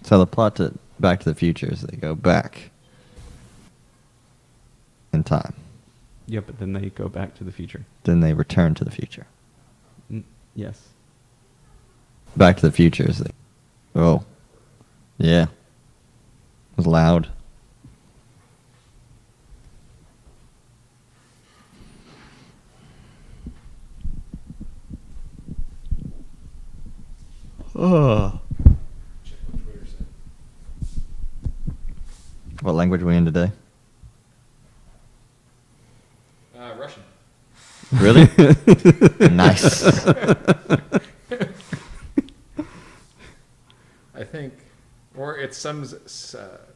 So the plot to Back to the Future is they go back in time. Yep, but then they go back to the future. Then they return to the future. Yes. Back to the Future is oh, yeah. It was loud. Oh. What language are we in today? Russian. Really? Nice. I think, or it's some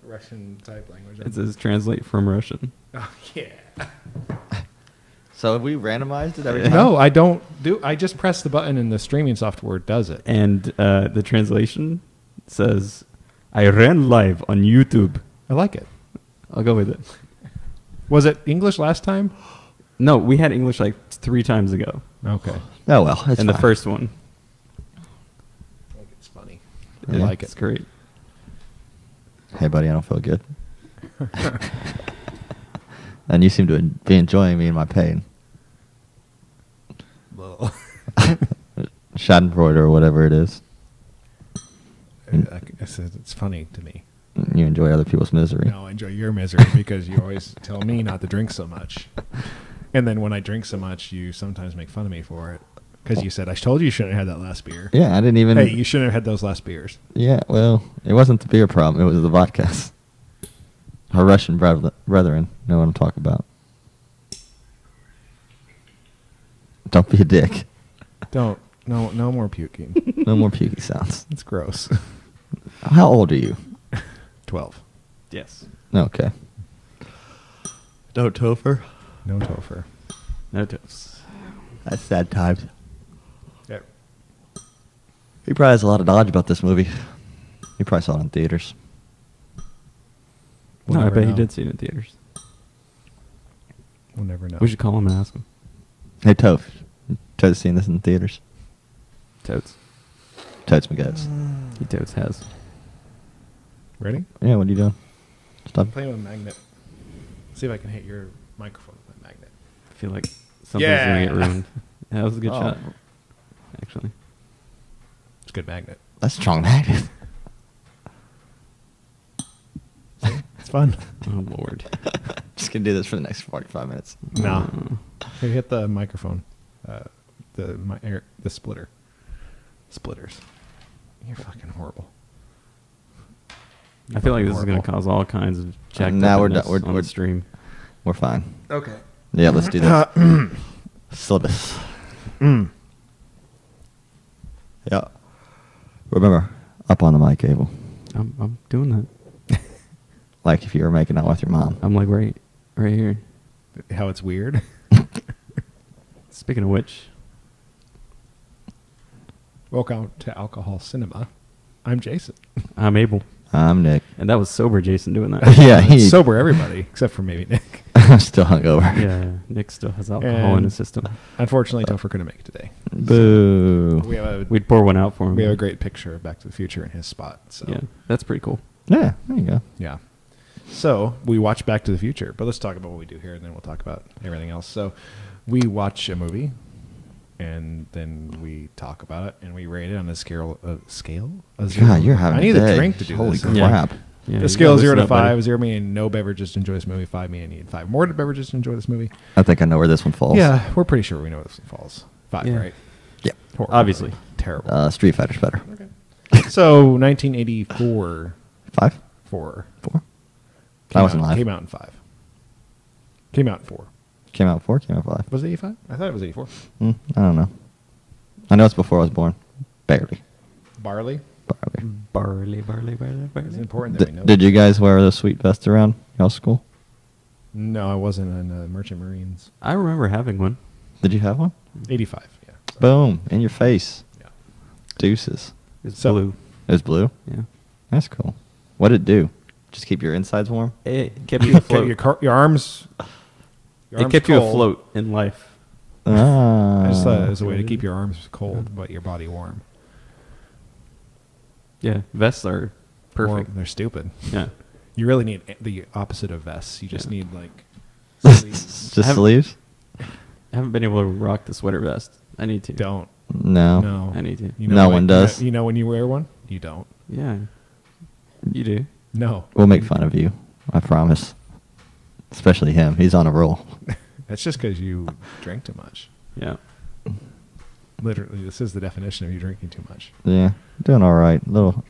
Russian type language. It says translate from Russian. Oh yeah. So have we randomized it every time? No, I don't do. I just press the button and the streaming software does it. And the translation says, I ran live on YouTube. I like it. I'll go with it. Was it English last time? No, we had English like 3 times ago. Okay. Oh, well. It's and the fine. first one. I think it's funny. Yeah. I like It's it. great. Hey, buddy, I don't feel good. And you seem to be enjoying me in my pain. Well, Schadenfreude or whatever it is. I said it's funny to me. You enjoy other people's misery. No, I enjoy your misery because you always tell me not to drink so much. And then when I drink so much, you sometimes make fun of me for it. Because you said, I told you you shouldn't have had that last beer. Yeah, I didn't even... Hey, you shouldn't have had those last beers. Yeah, well, it wasn't the beer problem. It was the vodka. Our Russian brethren know what I'm talking about. Don't be a dick. Don't. No more puking. No more pukey sounds. It's gross. How old are you? 12. Yes. Okay. No Topher. No Topher. No tips. That's sad times. Yeah. He probably has a lot of knowledge about this movie. He probably saw it in theaters. We'll No, I never bet he know. did see it in theaters. We'll never know. We should call him and ask him. Hey, Toph. Toad's seen this in theaters. Totes. Toad's my goats. He totes has. Ready? Yeah, what are you doing? Stop. I'm playing with a magnet. See if I can hit your microphone with my magnet. I feel like something's going to get ruined. That was a good Oh. shot, actually. It's a good magnet. That's a strong magnet. It's fun. Oh, Lord. Just gonna do this for the next 45 minutes. No. Hey, hit the microphone. The splitter. Splitters. You're fucking horrible. I feel like this is Horrible. going to cause all kinds of jacked Now we're upness done- we're- on we're- the stream. We're fine. Okay. Yeah, let's do that. Syllabus. Yeah. Remember, up on the mic, Abel. I'm doing that. Like if you were making out with your mom. I'm like right here. How it's weird. Speaking of which, Welcome to Alcohol Cinema. I'm Jason. I'm Abel. I'm Nick. And that was sober Jason doing that. Yeah, he Sober everybody, except for maybe Nick. still hungover. Yeah, Nick still has alcohol in And his system. Unfortunately, Topher couldn't make it today. Boo. We have We'd pour one out for him. a great picture of Back to the Future in his spot. So Yeah, that's pretty cool. Yeah, there you go. yeah. So we watch Back to the Future, but let's talk about what we do here, and then we'll talk about everything else. So we watch a movie, and then we talk about it, and we rate it on a scale. A zero? God, you're having I need a day. a drink to do Holy this. crap. Yeah, The you scale gotta 0 to listen up, buddy. 5. 0 meaning no beverages to enjoy this movie. 5 meaning I need 5 more beverages to enjoy this movie. I think I know where this one falls. Yeah, we're pretty sure we know where this one falls. 5, Yeah. right? Yeah. Horrible. Obviously. Terrible. Street Fighter's better. Okay. So 1984. 5? 4. 4? I wasn't live. Came out in 5. Came out in 4. Came out 4, came out 5. Was it 85? I thought it was 84. I don't know. I know it's before I was born. Barely. Barley. Barely. It's important that we know. Did you guys wear the sweet vest around y'all school? No, I wasn't in Merchant Marines. I remember having one. Did you have one? 85. Yeah. So, Boom. In your face. yeah. Deuces. It's So- blue. It was blue? Yeah. That's cool. What did it do? Just keep your insides warm? It kept you afloat. Your arms. It kept you afloat in life. Ah. I just thought it was a way to keep your arms cold but your body warm. Yeah, vests are Perfect. They're stupid. Yeah. You really need the opposite of vests. You just need like Just I haven't- sleeves? I haven't been able to rock the sweater vest. I need to. don't. No. No. I need to. You know No when- one does. You know when you wear one? You don't. Yeah. You do. No. We'll make fun of you. I promise. Especially him. He's on a roll. That's just because you drank too much. Yeah. Literally, this is the definition of you drinking too much. Yeah. Doing all right. A little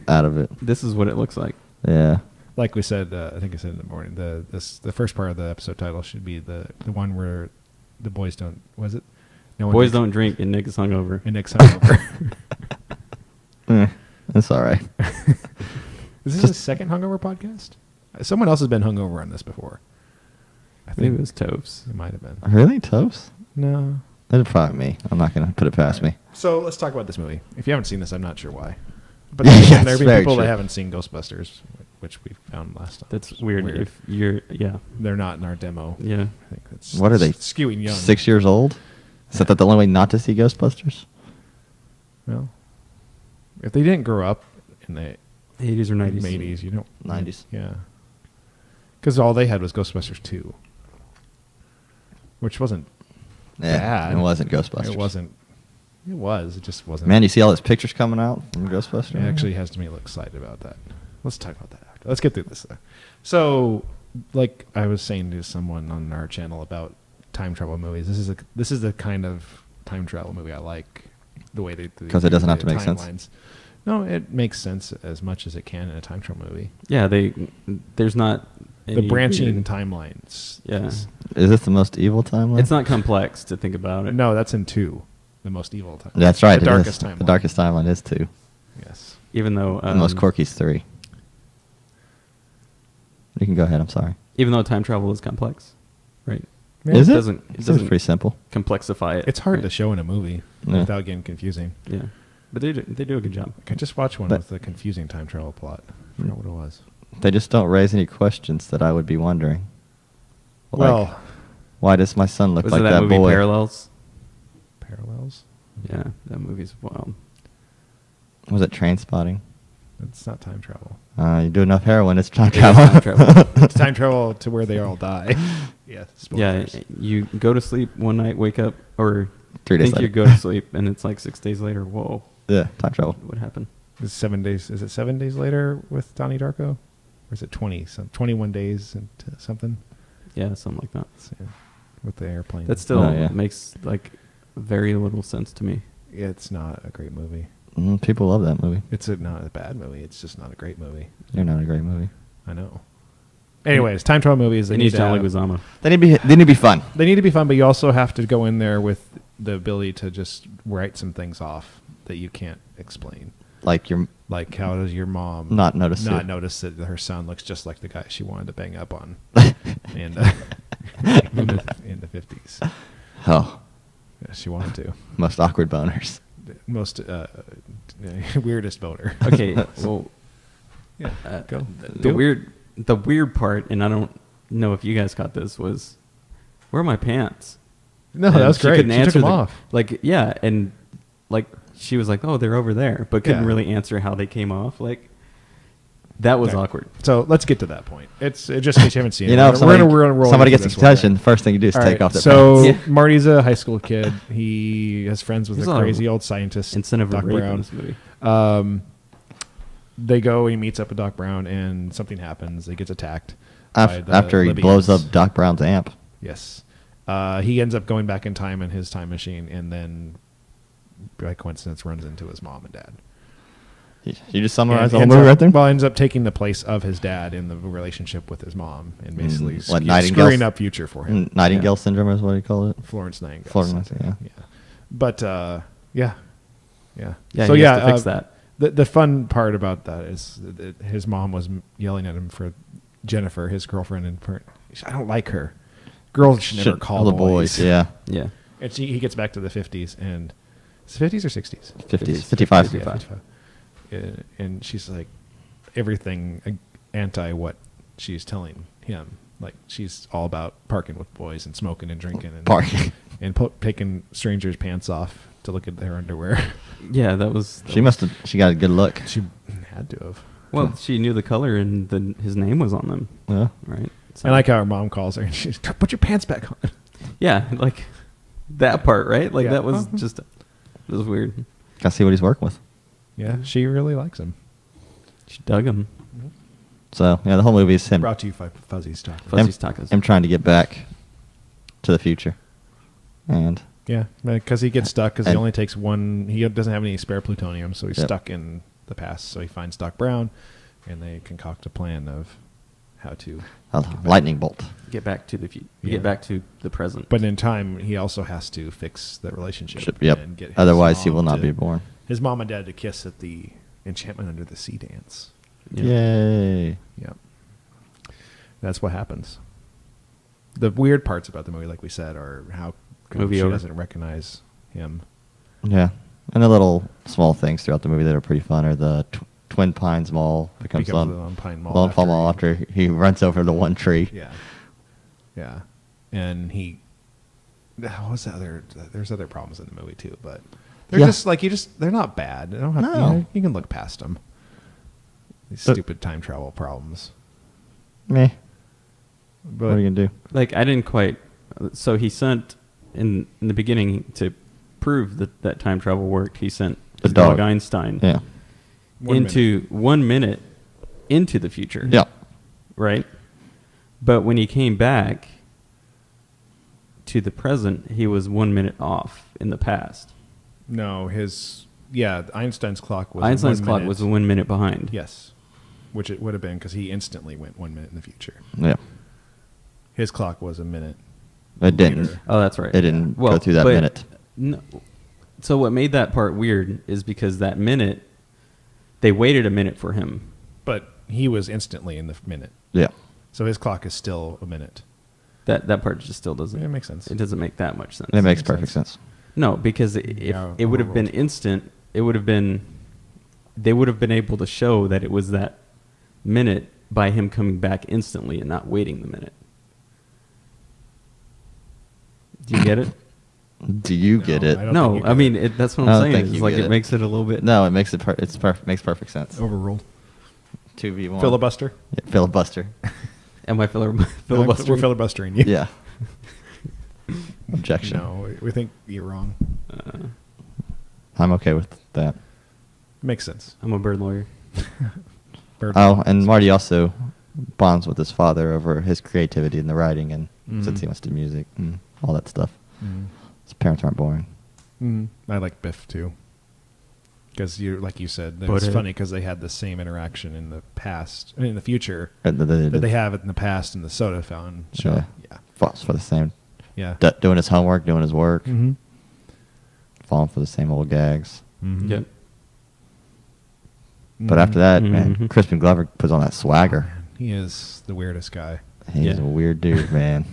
out of it. This is what it looks like. Yeah. Like we said, I think I said in the morning, the first part of the episode title should be the one where the boys don't, was it? No one Boys drinks- don't drink and Nick's hungover. And Nick's hungover. It's all right. Is this the second hungover podcast? Someone else has been hungover on this before. I Maybe think it was Toves. it might have been. Really? Toast? No. That'd probably me. I'm not going to put it past me. So let's talk about this movie. If you haven't seen this, I'm not sure why. But Yeah, there it's be very people true. that haven't seen Ghostbusters, which we found last time. That's weird. If you're, yeah. They're not in our demo. Yeah. I think that's What are they? skewing young. 6 years old? Is that the only way not to see Ghostbusters? Well, if they didn't grow up in the 80s or 90s. 80s, you don't 90s. Yeah, because all they had was Ghostbusters 2, which wasn't Yeah. bad. It wasn't Ghostbusters. It wasn't. It was. It just wasn't. Man, you see all those pictures coming out from Ghostbusters? It actually has to me look excited about that. Let's talk about that after. Let's get through this though. So, like I was saying to someone on our channel about time travel movies, this is the kind of time travel movie I like. The way they 'Cause it doesn't have to make sense? timelines. No, it makes sense as much as it can in a time travel movie. Yeah, there's not The any branching weird- timelines. Yeah. is- Is this the most evil timeline? It's not complex to think about it. No, that's in 2. The most evil time. That's right. The it darkest is. timeline. The darkest timeline is 2. Yes. Even though The most quirky's 3. You can go ahead. I'm sorry. even though time travel is complex, right? Yeah, Is it? doesn't- it Seems doesn't- pretty simple. Complexify it. It's hard right? to show in a movie Yeah. without getting confusing. Yeah, but they do a good job. I just watched one But- with a confusing time travel plot. I forgot what it was. They just don't raise any questions that I would be wondering. Like, Well, why does my son look Was like it that movie boy? Parallels? Parallels? Yeah, that movie's wild. Was it Train Spotting? It's not time travel. You do enough heroin, it's time It is travel. time travel. It's time travel to where they all die. Yeah. Yeah, spoilers. you go to sleep one night, wake up, or 3 days think you later. go to sleep, and it's like 6 days later. Whoa, Yeah, time travel. what happened? Is 7 days? Is it 7 days later with Donnie Darko, or is it 21 days and something? Yeah, something like that. Yeah, with the airplane. That still Oh, yeah. makes like very little sense to me. Yeah, it's not a great movie. People love that movie. It's not a bad movie. It's just not a great movie. They're not a great movie. I know. Anyways, time travel movies. They They need need to to John have- Leguizamo. They need to be fun. They need to be fun, but you also have to go in there with the ability to just write some things off that you can't explain. Like your Like, how does your mom Not notice it. notice that her son looks just like the guy she wanted to bang up on and in the 50s? oh, Yeah, she wanted to. most awkward boners. Most weirdest voter. Okay, well, Yeah, go. the weird part, and I don't know if you guys caught this, was where are my pants? No, And that was she great. couldn't She took answer them the- off. Like, yeah, and like she was like, "Oh, they're over there," but couldn't Yeah. really answer how they came off. Like, that was Okay. awkward. So let's get to that point. It's just in case you haven't seen You it. know, if We're somebody, gonna roll somebody into gets a this one, right? concussion, the first thing you do is All take right, off their so pants. Yeah. Marty's a high school kid. He is friends with There's a a lot of crazy old scientist, Incentive Doc of rape in Brown. this movie. They go. He meets up with Doc Brown, and something happens. He gets attacked by the After he blows Libyans. up Doc Brown's amp. Yes, he ends up going back in time in his time machine, and then by coincidence runs into his mom and dad. You just summarized the And whole ends movie up- right there? Well, ends up taking the place of his dad in the relationship with his mom, and basically What, Nightingale? screwing up future for him. Nightingale syndrome is what you call it. Florence Nightingale. Florence, something. yeah. But yeah. Yeah, So he yeah, has to fix that. The fun part about that is that his mom was yelling at him for Jennifer, his girlfriend, and I don't like her. Girls should never call the boys. Yeah. Yeah, And he gets back to the 50s, and it's 50s or 60s? 50s. 55. Yeah, 55. And she's like everything anti what she's telling him. Like, she's all about parking with boys and smoking and drinking and Parking. and taking strangers' pants off to look at their underwear. yeah, that was. She got a good look. She had to have. Well, she knew the color and his name was on them, Yeah. right? So, I like how her mom calls her and she's, put your pants back on. yeah, like that part, right? Like Yeah. that was just, it was weird. Gotta see what he's working with. Yeah, she really likes him. She dug him. So yeah, the whole movie is him. Brought to you by Fuzzy's Tacos. Fuzzy's Tacos. Him trying to get back to the future, and Yeah, because he gets stuck because he And- only takes one. He doesn't have any spare plutonium, so he's Yep. stuck in the past. So he finds Doc Brown, and they concoct a plan of how to. a lightning bolt. Get back to the future. Yeah. Get back to the present. But in time, he also has to fix the relationship. Yep. And get his Otherwise, he mom will not to- be born. His mom and dad to kiss at the Enchantment Under the Sea dance. Yeah. Yay! Yep. That's what happens. The weird parts about the movie, like we said, are how Movie she over. doesn't recognize him. Yeah, and the little small things throughout the movie that are pretty fun are the Twin Pines Mall becomes the Lone Lone Pine Mall. Lone Pine Mall after he runs over the one tree. Yeah. Yeah. And he. What was the other? There's other problems in the movie too, but they're Yeah. just like they're not bad. They don't have, No. you can look past them. These But- stupid time travel problems. Meh. But What are you gonna do? Like I didn't quite. So he sent in the beginning to prove that time travel worked. He sent The his dog. dog Einstein Yeah. 1 into 1 minute into the future. Yeah. Right. But when he came back to the present, he was 1 minute off in the past. no, Einstein's clock was Einstein's 1 clock minute. was 1 minute behind. Yes, which it would have been because he instantly went 1 minute in the future. Yeah. His clock was a minute. It didn't. later. Oh, that's right. It didn't Well, go through that but minute. No, so what made that part weird is because that minute, they waited a minute for him. But he was instantly in the minute, Yeah. so his clock is still a minute. That part just still doesn't. It makes sense. It doesn't make that much sense. It makes makes perfect sense. No, because if Yeah, it would have been overruled. instant, it would have been. They would have been able to show that it was that minute by him coming back instantly and not waiting the minute. Do you get it? Do you get No, it? I don't No, think you I get mean it. that's what I I'm don't saying. think It's you like get it it. makes it a little bit. No, it makes it. Makes perfect sense. Overruled. 2v1. Filibuster. Yeah, filibuster. Am I We're filibustering? filibustering you. Yeah. Objection. No, we think you're wrong. I'm okay with that. Makes sense. I'm a bird lawyer. Bird Oh, law. and Marty also bonds with his father over his creativity in the writing, and Mhm. since he wants to do music and all that stuff. Mhm. His parents aren't boring. Mhm. I like Biff too. Because like you said, But it's it- funny because they had the same interaction in the past, in the future, And that they have in the past in the soda fountain show. Yeah. Yeah. falls for the same. Yeah. Doing his homework, doing his work, Mm-hmm. falling for the same old gags. Mm-hmm. Yep. But after that, man, Mhm. Crispin Glover puts on that swagger. He is the weirdest guy. He's Yeah. a weird dude, man.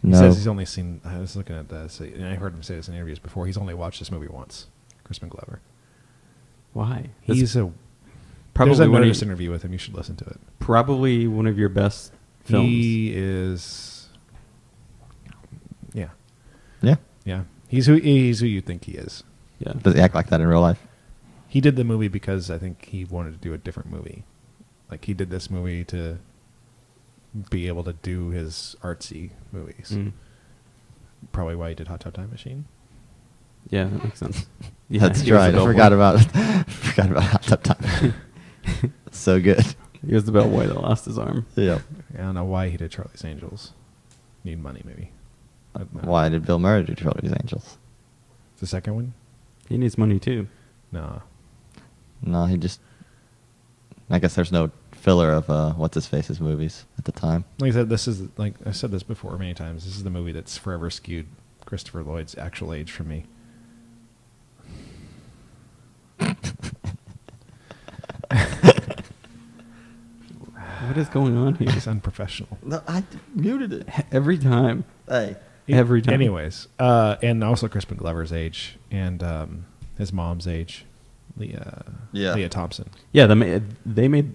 He No, says he's only seen. I was looking at that, and I heard him say this in interviews before. He's only watched this movie once. Crispin Glover. Why? He's a. probably There's a one of Notice your- interview with him. You should listen to it. probably one of your best films. He is. Yeah, yeah. yeah. He's who you think he is. Yeah. Does he act like that in real life? He did the movie because I think he wanted to do a different movie. Like he did this movie to be able to do his artsy movies. Mm. Probably why he did Hot Tub Time Machine. Yeah, that makes sense. Yeah, That's he was right. the I forgot bellboy. about Hot Tub Time. So good. He was the bellboy that lost his arm. Yeah. I don't know why he did Charlie's Angels. Need money, maybe. I don't know. Why did Bill Murray do Charlie's Angels? The second one? He needs money too. No. No, he just. I guess there's no filler of what's his face's movies at the time. Like I said, this is like I said this before many times. This is the movie that's forever skewed Christopher Lloyd's actual age for me. What is going on here? He's unprofessional. No, I muted it. Every time. Hey. Every time. Anyways, and also Crispin Glover's age and his mom's age, Leah Thompson. Yeah, they made.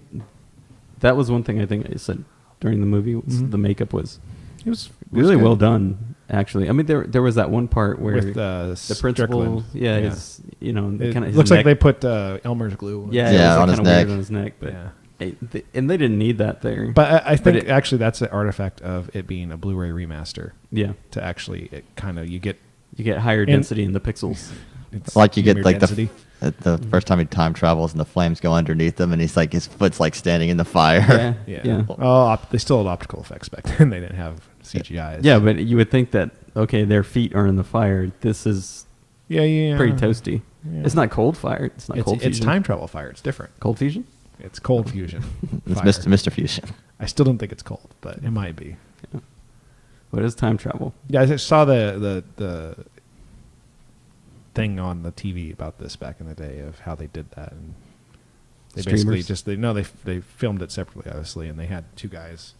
That was one thing I think I said during the movie. Was Mhm. The makeup was It was really good. well done, actually. I mean, there was that one part where with the principal, is it kind of looks like they put Elmer's glue. Yeah, Yeah, it was on his kind of weird neck. on his neck, but Yeah. and they didn't need that there. But I think it- actually that's an artifact of it being a Blu-ray remaster. Yeah, To actually, it kind of you get higher density in the pixels. it's Like you get mere like density. the first time he time travels and the flames go underneath him and he's like his foot's like standing in the fire. Yeah. Oh, they still had optical effects back then. They didn't have CGI. Yeah, but you would think that okay, their feet are in the fire. This is yeah, pretty toasty. Yeah. It's not cold fire. It's not cold It's fusion. time travel fire. It's different. Cold fusion. It's cold fusion. It's fire. Mr. Fusion. I still don't think it's cold, but it might be. Yeah. What is time travel? Yeah, I saw the thing on the TV about this back in the day of how they did that, and they basically Streamers? they filmed it separately, obviously, and they had two guys,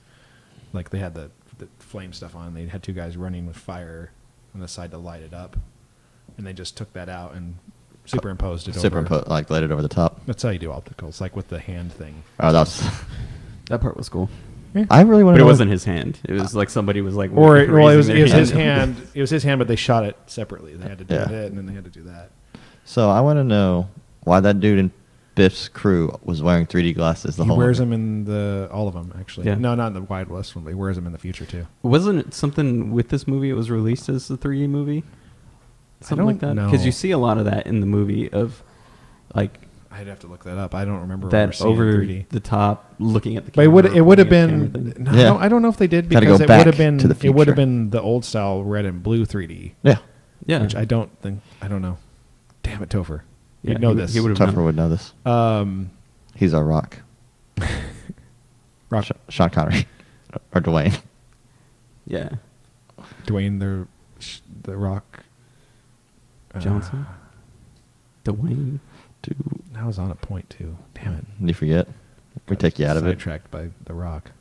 like they had the flame stuff on. They had two guys running with fire on the side to light it up, and they just took that out and superimposed it over. Like laid it over the top. That's how you do opticals, like with the hand thing. Oh, that was. That part was cool. I really want But to. it wasn't his hand. It was like somebody was like. Or it was raising their his hand. It was his hand, but they shot it separately. They had to do Yeah. it, and then they had to do that. So I want to know why that dude in Biff's crew was wearing 3D glasses the He whole. wears movie. them in all of them actually. Yeah. No, not in the Wild West one, but he wears them in the future too. Wasn't it something with this movie? It was released as a 3D movie, something like that. don't know. Because you see a lot of that in the movie of, like I'd have to look that up. I don't remember that seeing over 3D. the top, looking at the. But camera, it would have pointing at the camera been. thing. No, Yeah. I don't know if they did Gotta because go it would have back been. to the It would have future. been the old style red and blue 3D. Yeah. Yeah, Which I don't think. I don't know. Damn it, Topher. Yeah, You'd know he- this. he would've Topher known. would know this. Um, He's our Rock. Rock, Sean Connery or Dwayne. yeah. Dwayne the Rock Johnson, Dwayne. Dude, I was on a point too. Damn it. you forget. We take you out of it. Sidetracked by the Rock.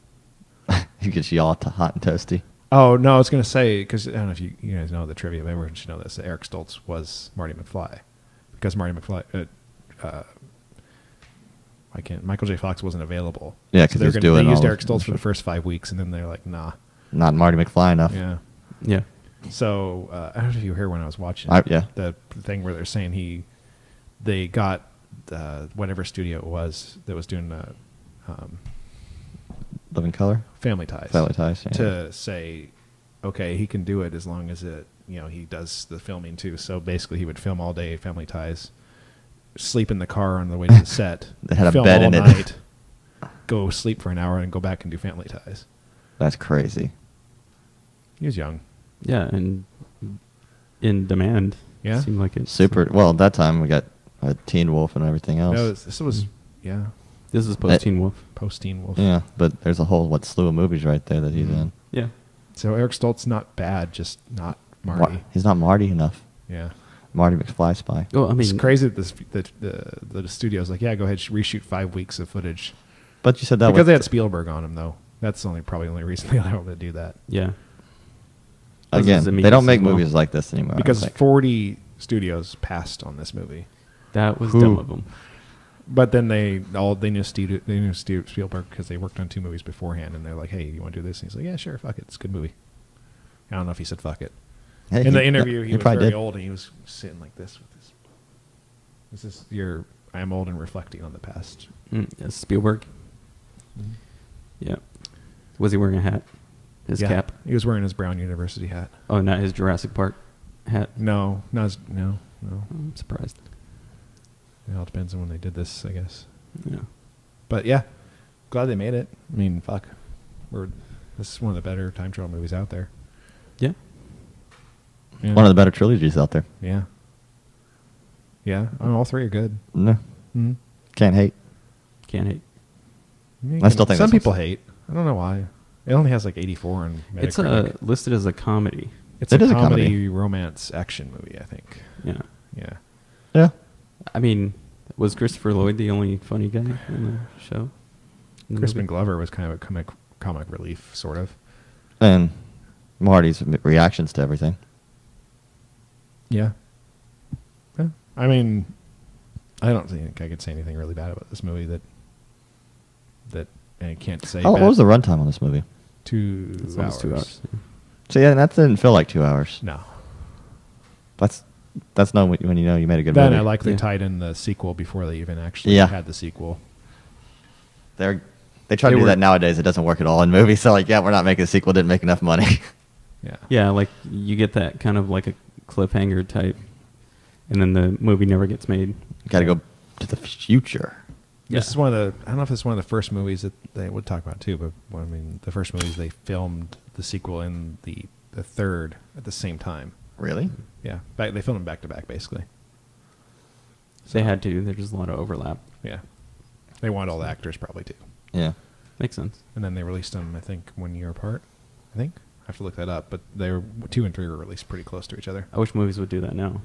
He gets you all hot and toasty. Oh no, I was gonna say because I don't know if you guys know the trivia, but everyone should know this. That Eric Stoltz was Marty McFly because Marty McFly. Michael J. Fox wasn't available. Yeah, 'cause they he's doing used all Eric of- Stoltz for the first 5 weeks, and then they're like, nah. Not Marty McFly enough. Yeah. Yeah. So I don't know if you heard when I was watching Yeah. the thing where they're saying they got whatever studio it was that was doing Living Color? Family Ties. Family Ties, yeah. To say, okay, he can do it as long as he does the filming too. So basically, he would film all day Family Ties, sleep in the car on the way to the set, They had a film bed all in it. night, go sleep for an hour, and go back and do Family Ties. That's crazy. He was young. Yeah, and in demand. Yeah? Seemed like it. Super. Well, at that time we got Teen Wolf and everything else. This was This is post Teen Wolf. post Teen Wolf. Yeah, but there's a whole slew of movies right there that he's in. Yeah. So Eric Stoltz not bad, just not Marty. He's not Marty enough. Yeah. Marty McFly spy. Oh, I mean, It's crazy that the studio's like, yeah, go ahead, reshoot 5 weeks of footage. But you said that Because was they had Spielberg on him, though. That's probably the only reason they allowed him to do that. yeah. again. They don't make movies like this anymore. I Because don't think. 40 studios passed on this movie. That was Who? dumb of them. But then they knew Steve Spielberg because they worked on 2 movies beforehand, and they're like, "Hey, you want to do this?" And he's like, "Yeah, sure, fuck it, it's a good movie." I don't know if he said "fuck it." Hey, In the interview, he was probably very did. old, and he was sitting like this with this. This is I am old and reflecting on the past. Yeah, Spielberg. Mm-hmm. Yeah. Was he wearing a hat? His Yeah, cap? He was wearing his Brown University hat. Oh, not his Jurassic Park hat. No. I'm surprised. It all depends on when they did this, I guess. Yeah. But yeah, glad they made it. I mean, fuck, this is one of the better time travel movies out there. Yeah. Yeah. One of the better trilogies out there. Yeah. Yeah, all 3 are good. No, Mm-hmm. can't hate. Can't hate. I still think some this people one's- hate. I don't know why. It only has like 84 on Metacritic. It's listed as a comedy. It's It a is a comedy, comedy. romance action movie, I think. Yeah. Yeah. Yeah. I mean, was Christopher Lloyd the only funny guy in the show? In the Crispin movie? Glover was kind of a comic relief, sort of. And Marty's reactions to everything. Yeah. Yeah. I mean, I don't think I could say anything really bad about this movie that I can't say. Oh, what bad. was the runtime on this movie? 2 It's hours. almost 2 hours. So yeah, that didn't feel like 2 hours. No. That's not when you know you made a good Then movie. I like they Yeah. tied in the sequel before they even actually Yeah. had the sequel. They try They to do were- that nowadays. It doesn't work at all in movies. So like, yeah, we're not making a sequel. Didn't make enough money. Yeah. Yeah, like you get that kind of like a cliffhanger type, and then the movie never gets made. Got to go to the future. This Yeah. is one of the. I don't know if it's one of the first movies that they would talk about too, but I mean, the first movies they filmed the sequel and the third at the same time. Really? Yeah, they filmed them back to back basically. They had to. There's just a lot of overlap. Yeah, they wanted all the actors probably too, Yeah. Makes sense. and then they released them I think 1 year apart. I think I have to look that up, but they were 2 and 3 were released pretty close to each other. I wish movies would do that now.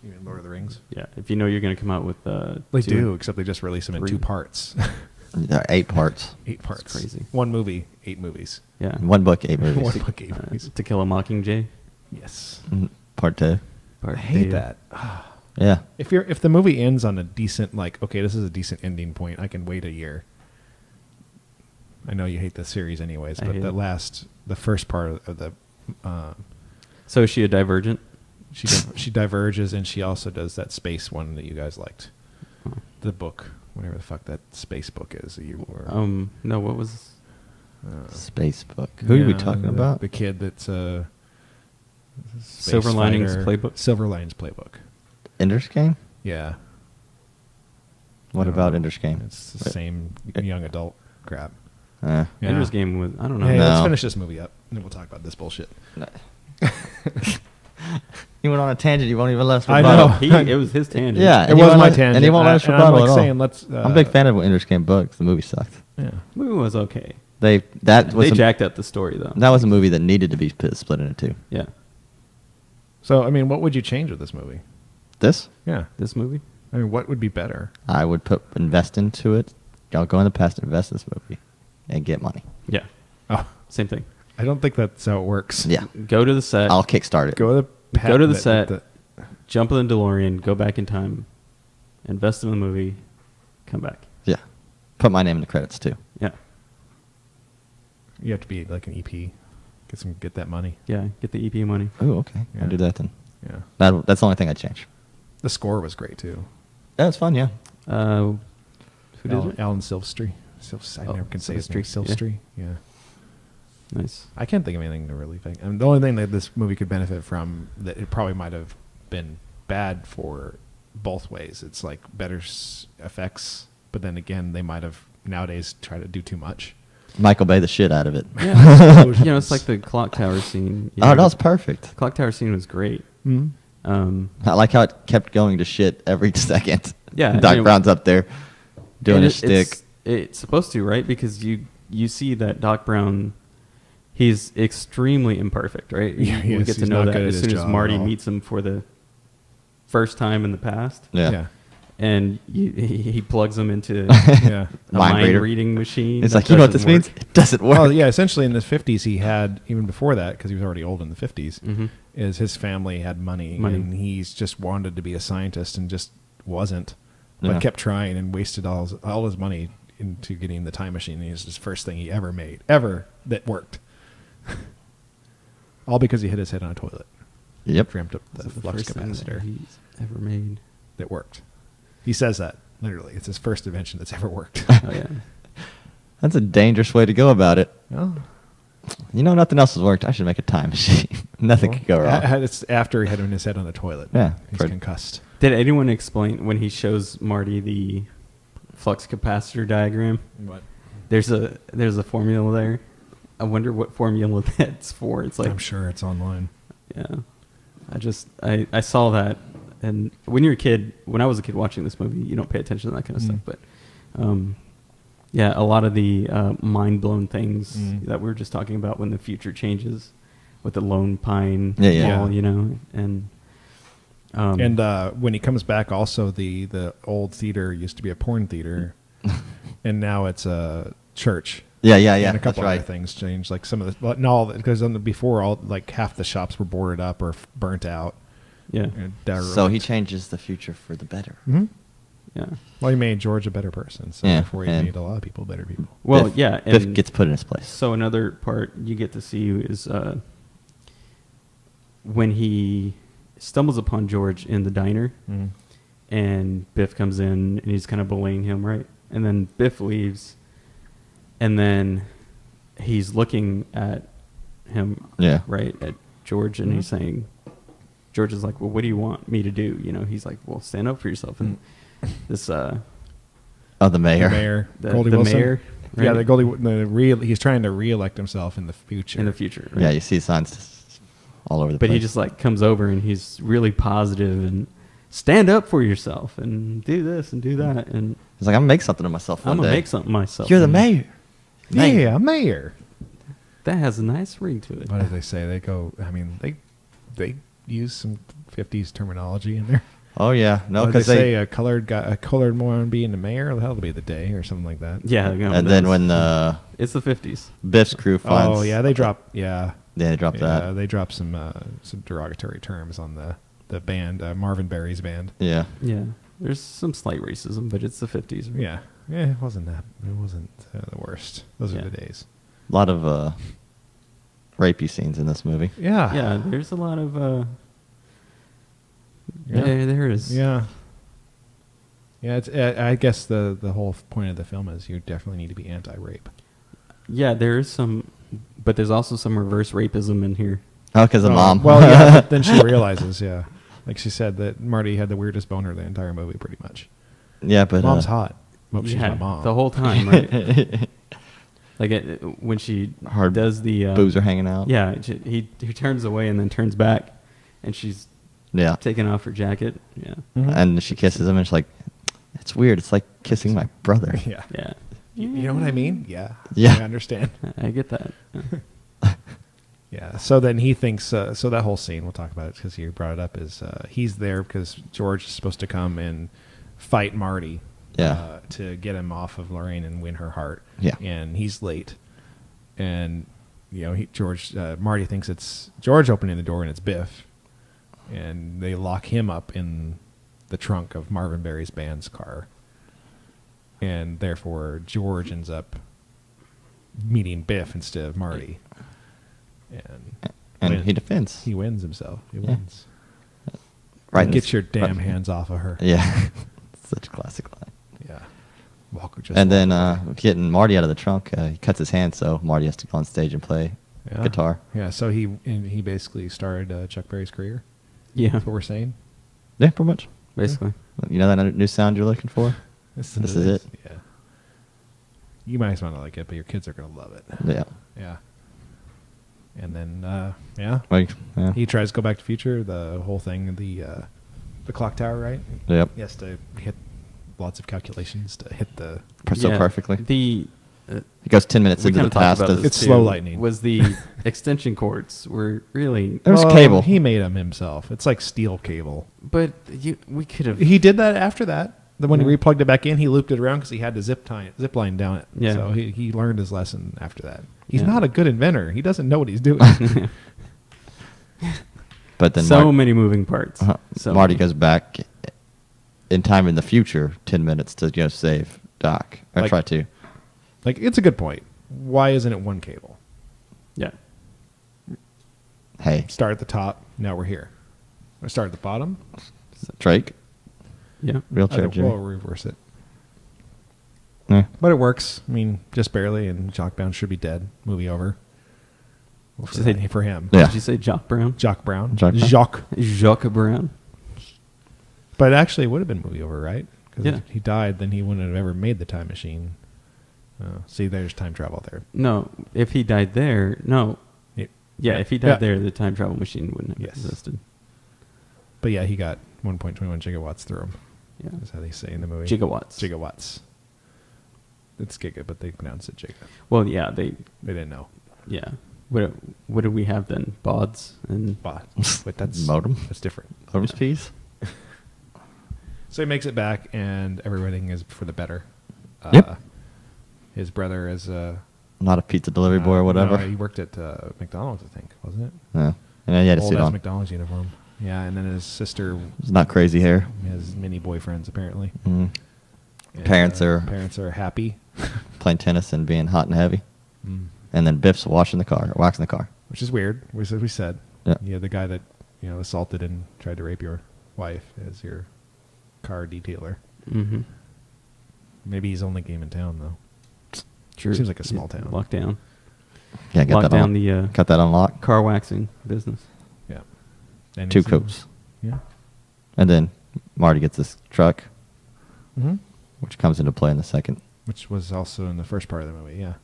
Even Lord of the Rings. Yeah, if you know you're going to come out with They do, except they just release them in 3. 2 parts. There are 8 parts. 8 parts. crazy. 1 movie, 8 movies. Yeah. 1 book, 8 movies. One book, 8 movies. To Kill a Mockingjay. Yes. Part 2. I Part hate two. that. Yeah. If the movie ends on a decent, like, okay, this is a decent ending point, I can wait a year. I know you hate the series anyways, I but hate the first part of the So is she a Divergent? she diverges, and she also does that space one that you guys liked, Oh. the book, whatever the fuck that space book is that you were. No, what was... Space book. Who are we Yeah, talking the- about? The kid that's Silver Linings Playbook? Silver Linings Playbook. Ender's Game? Yeah. What No, about Ender's Game? It's the same young adult crap. Yeah. Ender's Game was... I don't know. Hey, let's No. finish this movie up, and then we'll talk about this bullshit. You went on a tangent. You won't even let us I rebuttal. know. It was his tangent. Yeah. It and you was won't my let- tangent. And he won't let us And rebuttal I'm like at all. saying, let's. I'm a big fan of Ender's Game books. The movie sucked. Yeah. The movie was okay. They They jacked up the story, though. that was a movie that needed to be split into 2. Yeah. So, I mean, what would you change with this movie? This, Yeah. This movie? I mean, what would be better? I would invest into it. I'll go in the past and invest in this movie and get money. Yeah. Oh, Same thing. I don't think that's how it works. Yeah. Go to the set. I'll kickstart it. Go to the Go to the set. Jump in the DeLorean. Go back in time. Invest in the movie. Come back. Yeah. Put my name in the credits too. Yeah. You have to be like an EP. Get that money. Yeah. Get the EP money. Oh, okay. Yeah. I'll do that then. Yeah. That's the only thing I'd change. The score was great too. Yeah, it's fun. Yeah. Who did it? Alan Silvestri. I never can say his name. Silvestri, Silvestri. Yeah. Nice. I can't think of anything to really think. I mean, the only thing that this movie could benefit from that it probably might have been bad for both ways. It's like better effects, but then again, they might have nowadays tried to do too much. Michael Bay the shit out of it. Yeah. It's like the clock tower scene. Oh, that was perfect. Clock tower scene was great. Mm-hmm. I like how it kept going to shit every second. Yeah, Doc I mean, Brown's up there doing and his stick. It's supposed to, right? Because you see that Doc Brown, he's extremely imperfect, right? Yeah, he we is. get to He's know not that good at as his soon as job at Marty all. meets him for the first time in the past. Yeah. And he plugs him into Yeah. a Mind mind reader. reading machine. It's that like, you know what this doesn't means? work. It doesn't work. Well, yeah. Essentially, in the 50s, he had even before that because he was already old in the 50s. Mhm. Is his family had money, and he's just wanted to be a scientist and just wasn't, but Yeah. kept trying and wasted all his money into getting the time machine. It was his first thing he ever made, that worked. All because he hit his head on a toilet. Yep. Ramped up the That's the flux first thing that capacitor he's ever made. that worked. He says that literally. It's his first invention that's ever worked. Oh yeah. That's a dangerous way to go about it. Well, You know, nothing else has worked. I should make a time machine. Nothing could go wrong. It's after he hit his head on the toilet. Yeah, He's for- concussed. Did anyone explain when he shows Marty the flux capacitor diagram? What? There's a formula there. I wonder what formula that's for. It's like I'm sure it's online. yeah. I saw that, and when I was a kid watching this movie, you don't pay attention to that kind of stuff. But yeah, a lot of the mind blown things that we were just talking about when the future changes with the Lone Pine Yeah. wall, you know, and When he comes back, also the old theater used to be a porn theater, and now it's a church. Yeah. And a couple that's other right. things changed, like some of the, but no, because before all like half the shops were boarded up or burnt out. yeah, So he changes the future for the better. Hmm. yeah. Well, he made George a better person, so Yeah, therefore he and- made a lot of people better people. Well, Biff- yeah, Biff and gets put in his place. so another part you get to see is when he stumbles upon George in the diner, Mhm. and Biff comes in and he's kind of bullying him, right? And then Biff leaves, and then he's looking at him, Yeah. right, at George, and Mhm. he's saying, George is like, well, what do you want me to do? You know, he's like, well, stand up for yourself. And this, Oh, the mayor. The mayor, the, Goldie the Wilson. mayor, Yeah, right, he's trying to re-elect himself in the future. in the future, right? Yeah, you see signs all over the But place. he just like comes over and he's really positive and stand up for yourself and do this and do that, and He's like, I'm gonna make something of myself one I'm gonna day. make something myself. You're the mayor. Yeah, mayor. That has a nice ring to it. What did they say? They go. I mean, they use some 50s terminology in there. Oh yeah, no, What did because they say they. a colored moron being the mayor. The hell will be the day or something like that. Yeah, you know, And then that's- when it's the 50s. Biff's crew finds. Oh yeah, they drop. Yeah, Yeah, they dropped yeah, that. they drop some derogatory terms on the band, Marvin Berry's band. Yeah. Yeah, there's some slight racism, but it's the 50s. Right? Yeah, it wasn't the worst. Those Yeah. are the days. A lot of rapey scenes in this movie. Yeah, Yeah, there's a lot of. Yeah. There is. yeah. Yeah, it's. I guess the whole point of the film is you definitely need to be anti-rape. Yeah, there is some, but there's also some reverse rapism in here. Oh, because of mom. Well, yeah, but then she realizes, yeah, like she said that Marty had the weirdest boner the entire movie, pretty much. Yeah, but Mom's hot. Well, she's Yeah, my mom. the whole time, right? Like when she Hard does the boobs are hanging out. Yeah, he turns away and then turns back, and she's Yeah. taking off her jacket. Yeah, Mhm. And she kisses him, and she's like, "It's weird. It's like kissing my brother." Yeah. yeah. You know what I mean? Yeah. Yeah. I understand. I get that. Yeah. Yeah. So then he thinks. So that whole scene, we'll talk about it because you brought it up. Is he's there because George is supposed to come and fight Marty. Yeah. To get him off of Lorraine and win her heart. Yeah. And he's late. And Marty thinks it's George opening the door and it's Biff. And they lock him up in the trunk of Marvin Berry's band's car. And therefore George ends up meeting Biff instead of Marty. And he defends. He wins himself. He Yeah. wins. Right. Get your damn hands off of her. Yeah. Such a classic line. Yeah. And then getting Marty out of the trunk, he cuts his hand, so Marty has to go on stage and play guitar. Yeah, so he basically started Chuck Berry's career. Yeah, That's what we're saying. Yeah, pretty much. basically. You know that new sound you're looking for? This is it. Yeah. You might as well not like it, but your kids are going to love it. Yeah. Yeah. And then, yeah, Like, yeah. he tries to go back to the future. The whole thing, the clock tower, right? Yep. He has to hit lots of calculations to hit the. So Yeah, perfectly. The He goes 10 minutes we into the kinda talked past. about Of, this It's too, slow lightning. Was the extension cords were really, There was Well, cable. He made them himself. It's like steel cable. but we could have. He did that after that. Then when he Yeah. replugged it back in, he looped it around because he had to zip line down it. Yeah. So he learned his lesson after that. He's Yeah. not a good inventor. He doesn't know what he's doing. but then so many moving parts. So Marty many. goes back in time in the future, 10 minutes to go save Doc. Or Like- try to. Like, it's a good point. Why isn't it one cable? Yeah. Hey, Start at the top. Now we're here. Or start at the bottom. Drake, Yeah. wheelchair Jimmy. We'll reverse it. Yeah. But it works. I mean, just barely. And Jock should be dead. Movie over. Well, Just say- for him. Yeah. Did you say Jock Brown? Jock Brown. Jock Brown. Jock. Jacques Brown. But actually, it would have been movie over, right? Because Yeah. if he died, then he wouldn't have ever made the time machine. See, there's time travel there. No, if he died there, no. Yeah. Yeah, if he died Yeah. there, the time travel machine wouldn't have Yes. existed. But yeah, he got 1.21 gigawatts through him. Yeah. That's how they say in the movie. Gigawatts. Gigawatts. It's giga, but they pronounce it giga. Well, yeah, they didn't know. yeah. What do we have then? Bods and But that's Modem? That's different. Holmes piece. So he makes it back, and everything is for the better. Yep. His brother is Not a pizza delivery boy or whatever. No, he worked at McDonald's, I think, wasn't it? Yeah. And he had a Old suit ass on. McDonald's uniform. Yeah, and then his sister It's not crazy hair. has many boyfriends apparently. Mm. And, Parents are- happy, Playing tennis and being hot and heavy. Mm. And then Biff's waxing the car. which is weird. We said Yeah. the guy that assaulted and tried to rape your wife as your car detailer. Mm-hmm. Maybe he's only game in town though. True. Seems like a small town. Locked down. Yeah, get Lock that down on. the Got that unlocked. car waxing business. Yeah. And 2 he's- cops. Yeah. And then Marty gets this truck, Mm-hmm. which comes into play in the second. Which was also in the first part of the movie. Yeah.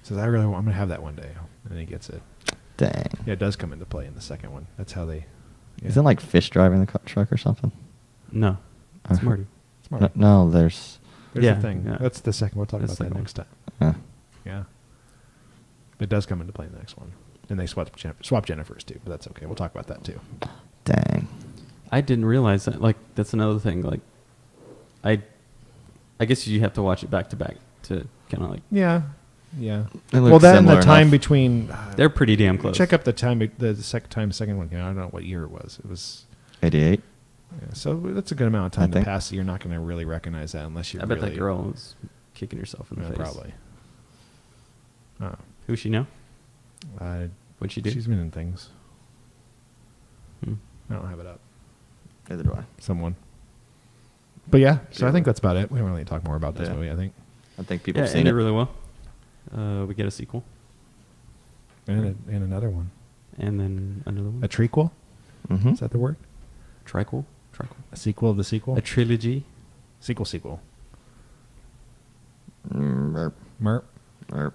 Says I'm gonna have that one day, and then he gets it. Dang. Yeah, it does come into play in the second one. That's how they. Yeah. Isn't like Fish driving the truck or something? No, it's Marty. It's Marty. No, there's. There's Yeah, the thing. yeah. That's the second. We'll talk That's about the that second next time. Yeah. Yeah. It does come into play in the next one, and they swap Jennifer's too, but that's okay. We'll talk about that too. Dang. I didn't realize that. Like, that's another thing. Like, I guess you have to watch it back to back to kind of like. Yeah. Yeah. It Well, looks then the similar time enough. between. They're pretty damn close. Check up the time. The second one. I don't know what year it was. It was. 88. Yeah, so that's a good amount of time to think. pass. You're not going to really recognize that unless you. I bet really, that girl was kicking herself in the Yeah, face. probably. Oh. Who's she now? Uh, What'd she do? She's been in things. Hmm. I don't have it up. Neither do I. Someone. But yeah, so I think that's about it. We don't really talk more about this Yeah. movie, I think. I think people Yeah, have seen ended it. really well. We get a sequel, And another one. and then another one. A trequel? Mm-hmm. Is that the word? Triquel. A sequel of the sequel? A trilogy. Sequel. Merp. Merp. Merp.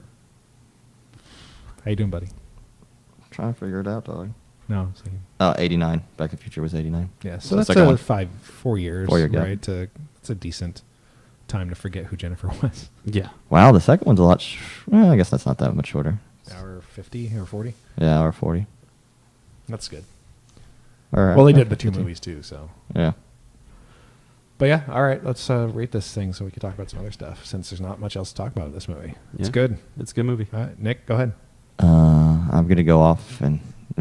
How you doing, buddy? Trying to figure it out, dog. No. 89. Back to the Future was 89. Yeah, So so the that's second one. 4 years, 4 year gap. right? It's a decent time to forget who Jennifer was. Yeah. Wow, the second one's a lot. Well, I guess that's not that much shorter. Hour 50 or 40? Yeah, hour 40. That's good. Or, Well, they did the 2 movies too, so. Yeah. But yeah, all right, let's rate this thing so we can talk about some other stuff since there's not much else to talk about in this movie. It's Yeah. good. It's a good movie. All right, Nick, go ahead. I'm gonna go off and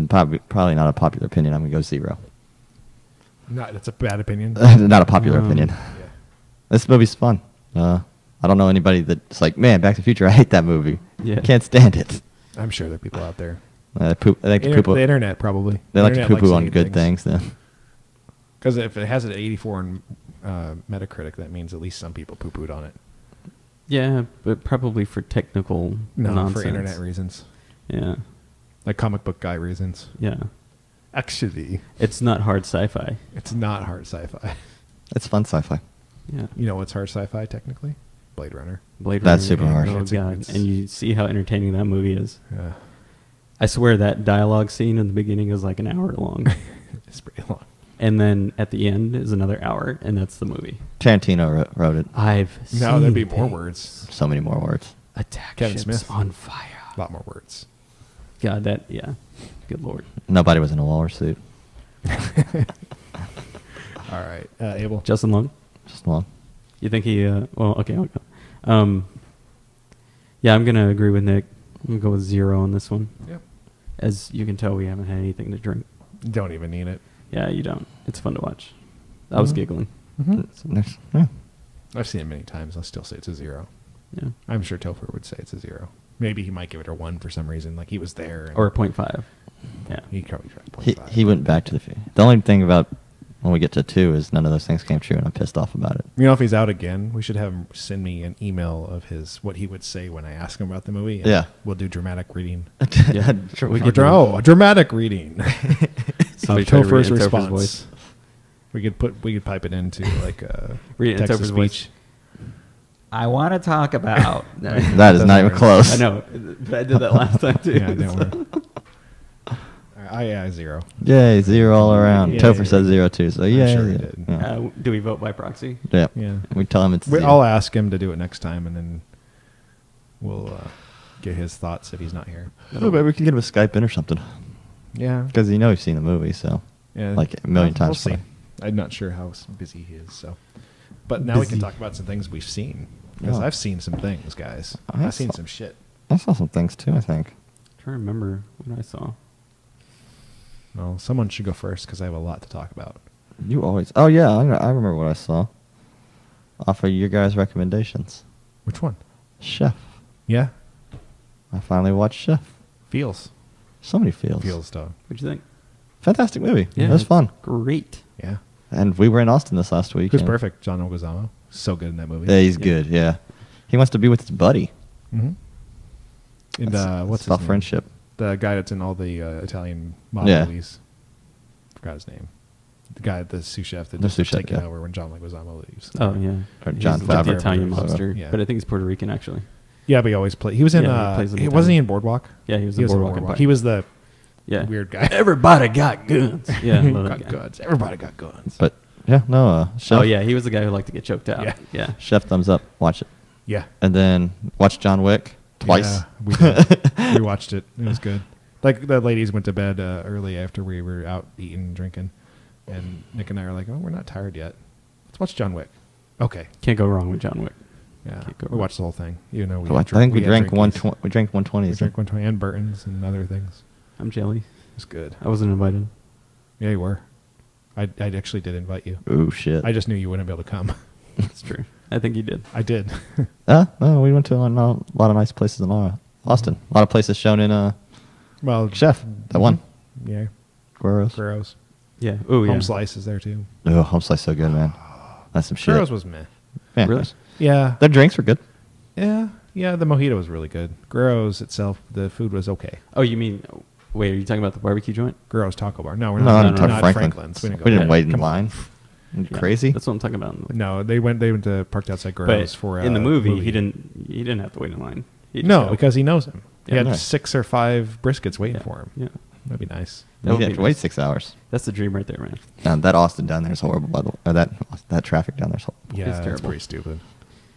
probably not a popular opinion. I'm gonna go 0. No, that's a bad opinion. Not a popular opinion. Yeah. This movie's fun. I don't know anybody that's like, man, Back to the Future. I hate that movie. Yeah. Can't stand it. I'm sure there are people out there. I like to poop. The internet probably. They like to Internet poo-poo likes on hate good things. Then. Because if it has an 84 in Metacritic, that means at least some people poo-pooed on it. Yeah, but probably for technical nonsense. For internet reasons. Yeah. Like comic book guy reasons. Yeah. Actually, It's not hard sci-fi. it's not hard sci-fi. It's fun sci-fi. Yeah. You know what's hard sci-fi technically? Blade Runner. Blade That's Runner. super hard. Oh, It's- God. it's- And you see how entertaining that movie is. Yeah. I swear that dialogue scene in the beginning is like an hour long. It's pretty long. And then at the end is another hour, and that's the movie. Tarantino wrote it. I've seen No, there'd be more things. words. So many more words. Attack Kevin ships Smith. on fire. A lot more words. God, yeah. Good Lord. Nobody was in a walrus suit. All right. Abel. Justin Long? Just one. You think he, well, okay, I'll go. Yeah, I'm going to agree with Nick. I'm going to go with 0 on this one. Yep. As you can tell, we haven't had anything to drink. Don't even need it. Yeah, you don't. It's fun to watch. I was Mhm. giggling. Yeah. I've seen it many times. I'll still say it's a 0. Yeah. I'm sure Topher would say it's a 0. Maybe he might give it a 1 for some reason. Like he was there. And Or a 0.5. Yeah. He probably tried He 0.5. he went back to the. The only thing about when we get to 2 is none of those things came true, and I'm pissed off about it. You know, if he's out again, we should have him send me an email of what he would say when I ask him about the movie. and Yeah. We'll do dramatic reading. Yeah. We could A dramatic reading. Somebody of try to read Topher's it in Topher's response. voice. We could pipe it into like a Read it in text to Topher's voice. speech. I want to talk about. That is Doesn't not even work. close. I know. But I did that last time, too. Yeah, don't worry. I 0. Yay, 0 all around. Yay. Topher said 0 too, so yeah. sure he yeah. did. Yeah. Do we vote by proxy? Yeah. Yeah. We tell him it's 0. I'll ask him to do it next time, and then we'll get his thoughts if he's not here. Oh, maybe we can get him a Skype in or something. Yeah. Because you know he's seen the movie, so. Yeah, like a million we'll times see. more. I'm not sure how busy he is. So, but now we can Busy. talk about some things we've seen because Yeah. I've seen some things, guys. I I've seen saw- some shit. I saw some things too, I think. I'm trying to remember what I saw. Well, someone should go first because I have a lot to talk about. You always. Oh, yeah, I remember what I saw. Off of your guys' recommendations. Which one? Chef. Yeah, I finally watched Chef. Feels. So many feels. Feels dog. What'd you think? Fantastic movie. Yeah, It was it's fun. Great. Yeah. And we were in Austin this last week. Who's and- perfect? John Leguizamo. So good in that movie. Yeah, he's Yeah. good. Yeah, he wants to be with his buddy. Mm-hmm. And what's It's about his name? friendship? The guy that's in all the Italian mob Yeah. movies. Forgot his name. The guy, the sous chef that The just sous chef, taking yeah. over when John Leguizamo leaves. Oh yeah. Or He's John like the Favreau. Italian Favreau. mobster, Yeah. but I think he's Puerto Rican actually. Yeah, but he always plays. He was in. Yeah, he plays in wasn't Italian. he in Boardwalk? Yeah, he was He in was in Boardwalk Boardwalk. Empire. He was the Yeah. weird guy. Everybody got guns. Yeah, I love that got guy. guns. Everybody got guns. But yeah, no. Chef, Oh yeah, he was the guy who liked to get choked out. Yeah. Yeah. Chef, thumbs up. Watch it. Yeah. And then watch John Wick twice. Yeah, we did. We watched it. It was good. Like the ladies went to bed early after we were out eating and drinking, and Nick and I are like, "Oh, we're not tired yet. Let's watch John Wick." Okay. Can't go wrong with John Wick. Yeah. Can't go We wrong. watched the whole thing. You know, So I think we had drank drinkies. we drank 120. We drank 120 and Burton's and other things. I'm jelly. It was good. I wasn't invited. Yeah, you were. I actually did invite you. Oh shit. I just knew you wouldn't be able to come. That's true. I think he did. I did. No, we went to a lot of nice places in Austin. A lot of places shown in Well, Chef. That one. Yeah. Gross. Gross. Yeah. Oh yeah. Home Slice is there too. Oh, home slice so good, man. That's some shit. Gross was meh. Yeah. Really? Yeah. Their drinks were good. Yeah. Yeah, the mojito was really good. Gross itself, the food was okay. Oh, you mean? Wait, are you talking about the barbecue joint? Gross Taco Bar. No, we're No, not. I didn't talk not Franklin. Franklin's. We go didn't there. wait in Come on. line. You Yeah, crazy? That's what I'm talking about. No, they went to parked outside But Gross for in the movie, he didn't have to wait in line. He just No, go. because he knows him. He Yeah, had nice. 6 or 5 briskets waiting Yeah. for him. Yeah. That'd be nice. That You would didn't be have to wait nice. 6 hours. That's the dream right there, man. That Austin down there is horrible. By the way. That traffic down there is horrible. Yeah, It's it's terrible. pretty stupid.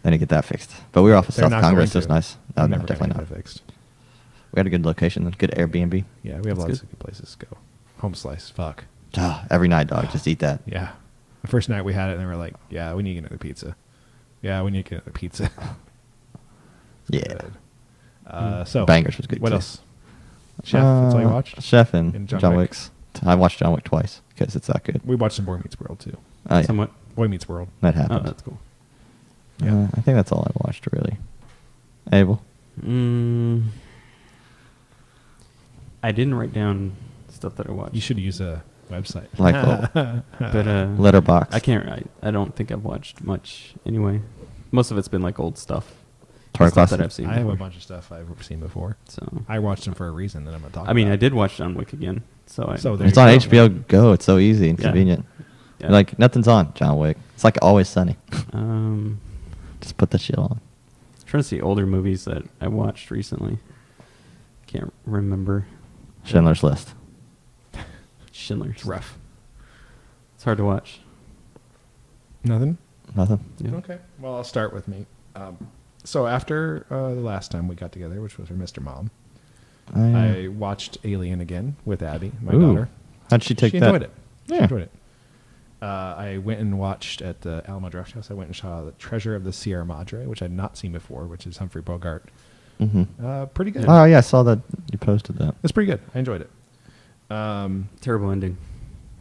They need to get that fixed. But we were off of They're South not Congress. going It was to. nice. No, They're no, never definitely gonna not. get it fixed. We had a good location, good Airbnb. Yeah, we have That's lots good. of good places to go. Home Slice, fuck. Every night, dog. Just eat that. Yeah. The first night we had it, and they were like, yeah, we need to get another pizza. Yeah, we need to get another pizza. Yeah. Good. So, Bangers was good, What too. else? Chef, that's all you watched? Chef and, And John, John Wick. Wick's. I watched John Wick twice because it's that good. We watched some Boy Meets World, too. Oh, yeah. Somewhat. Boy Meets World. That Oh, happened. that's cool. Yeah. I think that's all I watched, really. Abel? I didn't write down stuff that I watched. You should use a website. Like but Letterbox. I can't. I don't think I've watched much anyway. Most of it's been like old stuff. Torrent Stuff Classic. that I've seen. I have a before. bunch of stuff I've seen before. So I watched them for a reason that I'm going to talk I mean, about. I did watch John Wick again. So So there It's you on go. HBO Go. It's so easy and Yeah. convenient. Yeah. Like, nothing's on John Wick. It's like Always Sunny. Um, Just put that shit on. trying to see older movies that I watched recently. Can't remember. Schindler's List. Schindler's. It's rough. It's hard to watch. Nothing? Nothing. Yeah. Okay. Well, I'll start with me. So after the last time we got together, which was for Mr. Mom, I watched Alien again with Abby, my Ooh. daughter. How'd she take She that? enjoyed it. She Yeah. enjoyed it. I went and watched at the Alamo Drafthouse. I went and saw The Treasure of the Sierra Madre, which I'd not seen before, which is Humphrey Bogart. Mm-hmm. Pretty good. Oh, yeah, I saw that you posted that. It's pretty good. I enjoyed it. Terrible ending.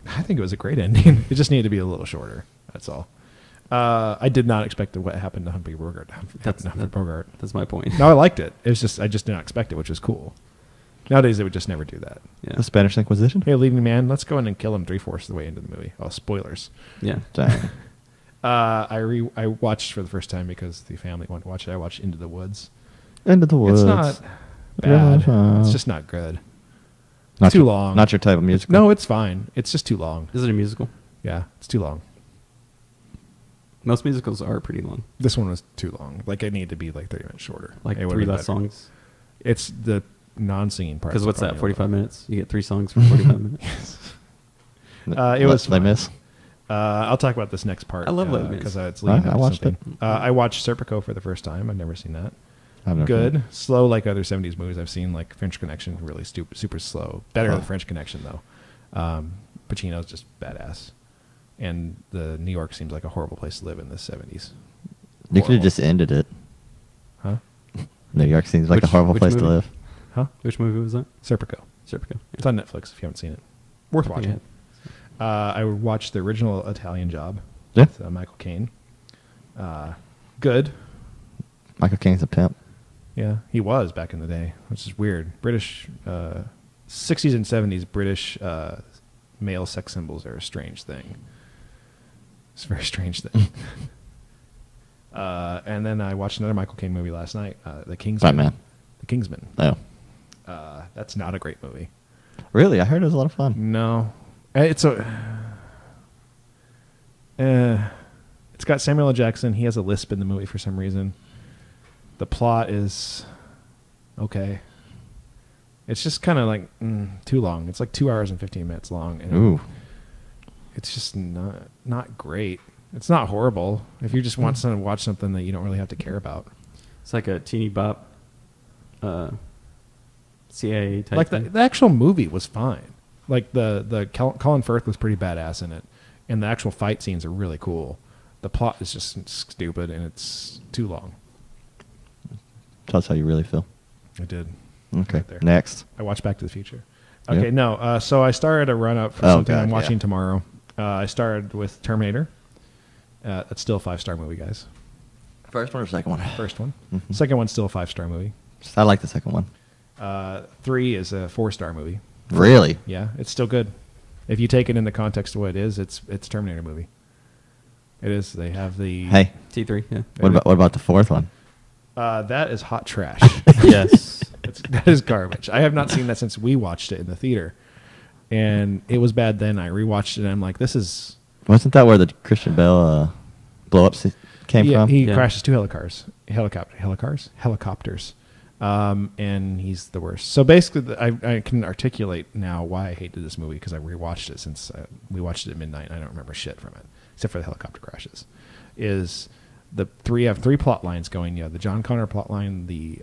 I think it was a great ending. It just needed to be a little shorter. That's all. I did not expect what happened to Humphrey Bogart. Humphrey Bogart. That's my point. No, I liked it. It was just I just did not expect it, which was cool. Nowadays, they would just never do that. Yeah. The Spanish Inquisition? Hey, leading man, let's go in and kill him 3/4 of the way into the movie. Oh, spoilers. Yeah. Dang. I watched for the first time because the family wanted to watch it. I watched Into the Woods. Into the Woods. It's not bad. Yeah. It's just not good. Not too your- long. Not your type of musical. No, it's fine. It's just too long. Is it a musical? Yeah, it's too long. Most musicals are pretty long. This one was too long. Like, it needed to be like 30 minutes shorter. Like It would've 3 been less better. songs. It's the non-singing part. Because what's that? 45 minutes. You get 3 songs for 45 minutes. It was Les fun. Mis. I'll talk about this next part. I love Les Mis. because it's leading I up to watched something. I watched Serpico for the first time. I've never seen that. I've never Good, seen it. slow like other '70s movies I've seen, like French Connection, really super slow. Better than French Connection though. Pacino's just badass, and the New York seems like a horrible place to live in the '70s. You could have just ended it. Huh? New York seems like a Which- horrible which place to movie? live. Huh? Which movie was that? Serpico. Serpico. It's on Netflix if you haven't seen it. Worth I think watching. I watched the original Italian Job Yeah. with Michael Caine. Good. Michael Caine's a pimp. Yeah, he was back in the day, which is weird. British, 60s and 70s British male sex symbols are a strange thing. It's a very strange thing. And then I watched another Michael Caine movie last night, The Kingsman. Batman. The Kingsman. Oh. That's not a great movie. Really? I heard it was a lot of fun. No. It's got Samuel L. Jackson. He has a lisp in the movie for some reason. The plot is okay. It's just kind of like too long. It's like 2 hours and 15 minutes long. And Ooh. it's just not great. It's not horrible. If you just want to watch something that you don't really have to care about. It's like a teeny bop CIA type Like thing. the actual movie was fine. Like the Colin Firth was pretty badass in it. And the actual fight scenes are really cool. The plot is just stupid and it's too long. Tell us how you really feel. I did. Okay. Right there. Next. I watched Back to the Future. Okay, Yep. no. So I started a run-up for Oh, something God, I'm watching yeah. tomorrow. I started with Terminator. That's still a 5-star movie, guys. First one or second one? First one. Mhm. Second one's still a 5-star movie. I like the second one. 3 is a 4-star movie. Really? Yeah, it's still good. If you take it in the context of what it is, it's a Terminator movie. It is. They have the... Hey, T3, yeah. what about the fourth one? That is hot trash. Yes. That is garbage. I have not seen that since we watched it in the theater. And it was bad then. I rewatched it and I'm like, this is... Wasn't that where the Christian Bale blow-up came from? He Yeah. crashes 2 helicopters. And he's the worst. So basically, I can articulate now why I hated this movie because I rewatched it since we watched it at midnight. And I don't remember shit from it except for the helicopter crashes. The 3 plot lines going? Yeah, the John Connor plot line, the